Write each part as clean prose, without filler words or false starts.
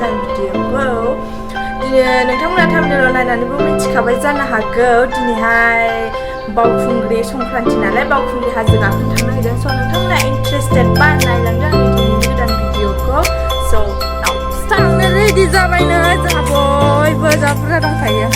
गोदान भिडिअखौ नोंथांमोना थाम्बनेलाव नायनानैबो मिथिखाबाय जानो हागौ दिनैहाय बावखुंग्रि संक्रान्ति नालाय बावखुंग्रि हाजो गाखोनो थांनो नागिरदों स' नोंथांमोना इन्टारेस्टेड बा नायलांदो आंनि दिनैनि गोदान भिडिअखौ स' थांनो रेडि जाबायनो जोंहा बयबो जा बुरजा दंखायो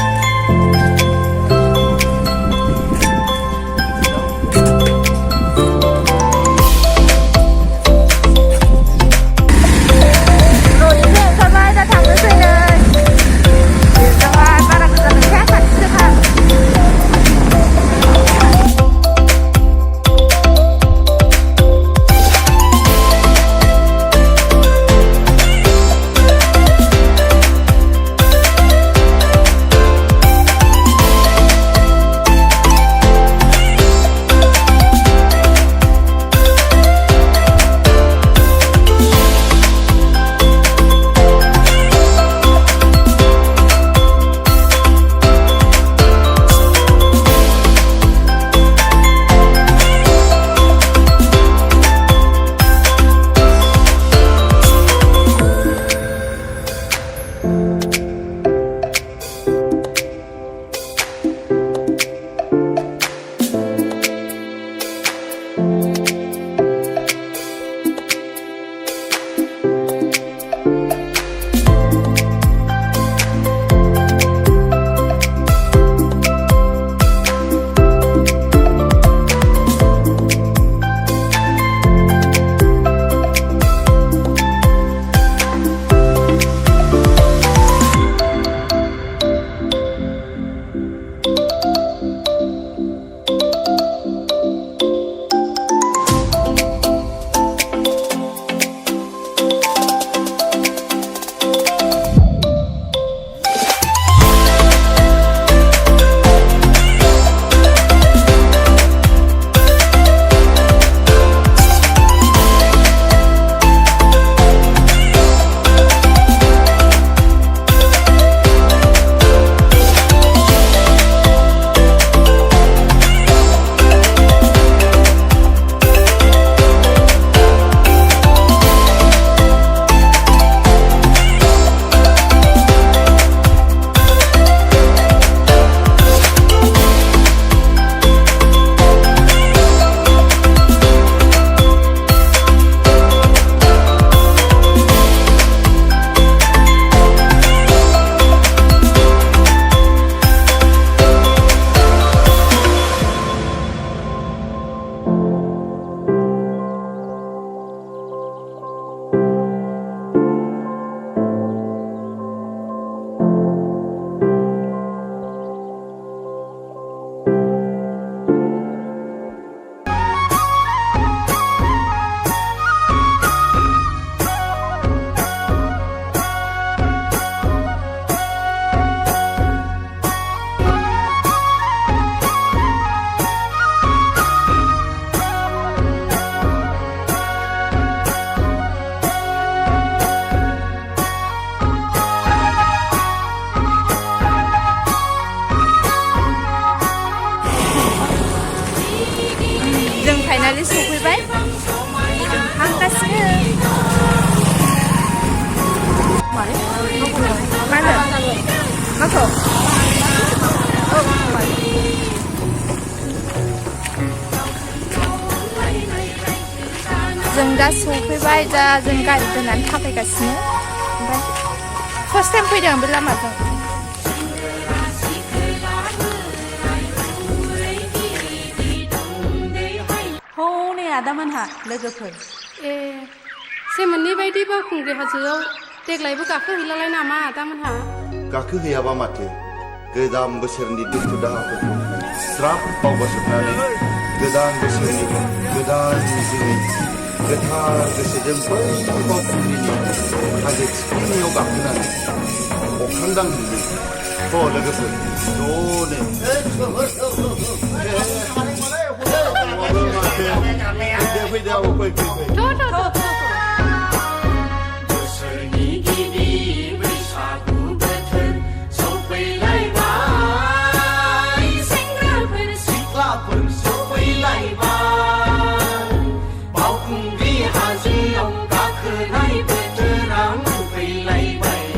फाइनालि सफैबाय थांगासिनो माखौ जों दा सफैबाय दा जों गारि दोननानै थाबायगासिनो ओमफ्राय फार्स्ट टाइम फैदों बे लामाजों आदामोनहा लोगोफोर सेमोननि बायदि बावखुंग्रि हाजोआव देग्लायबो गाखोहैलालाय नामा आदामोनहा गाखोहैयाबा माथो गोदान बोसोरनि दुखु दाहाफोरखौ स्राब बावगारजोबनानै गोदान बोसोरनि गोदान मिजिङै गोथार गोसोजों बै बावखुंग्रिनि हाजो थिखिनियाव गाखोनानै अख्रां दांहैनो लोगोफोर ज'नो बावखुंग्रि हाजोआव गाखोनाय बोथोरा मोनफैलायबाय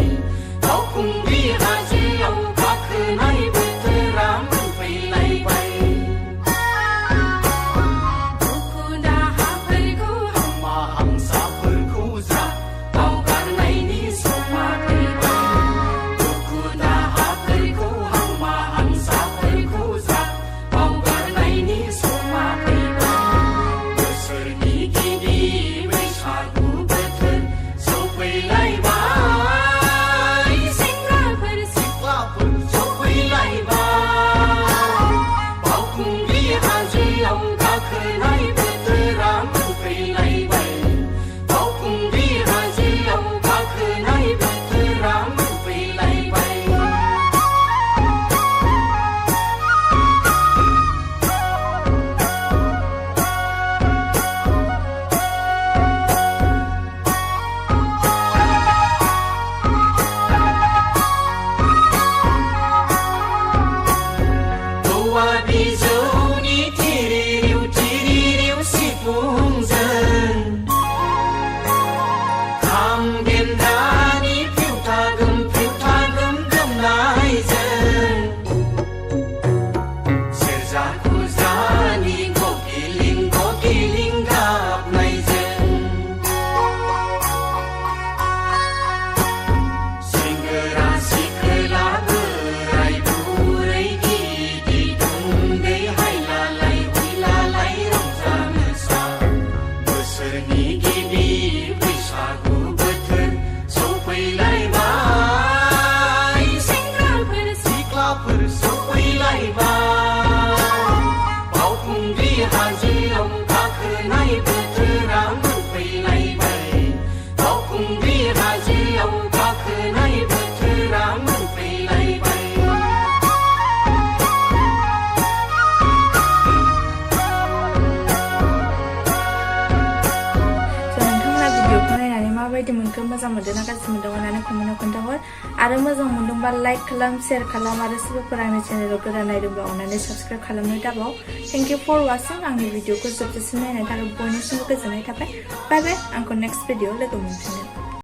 मोनखो मोजां मोनदों ना गाज्रि मोनदों होननानै कमेन्टआव खोन्थाहर आरो मोजां मोनदोंबा लाइक खालाम शेयार खालाम आरो सोरबाफोर आंनि चेनेलाव गोदान नायदोंब्ला अननानै साबस्क्राइब खालामनो दाबाव थेंक इउ फर वाचिं आंनि भिडिअखौ जोबजासिम नायनायनि थाखाय बयनिसिमबो गोजोननाय थाबाय बाय बाय आंखौ नेक्स्ट भिडिअ लोगो मोनफिनगोन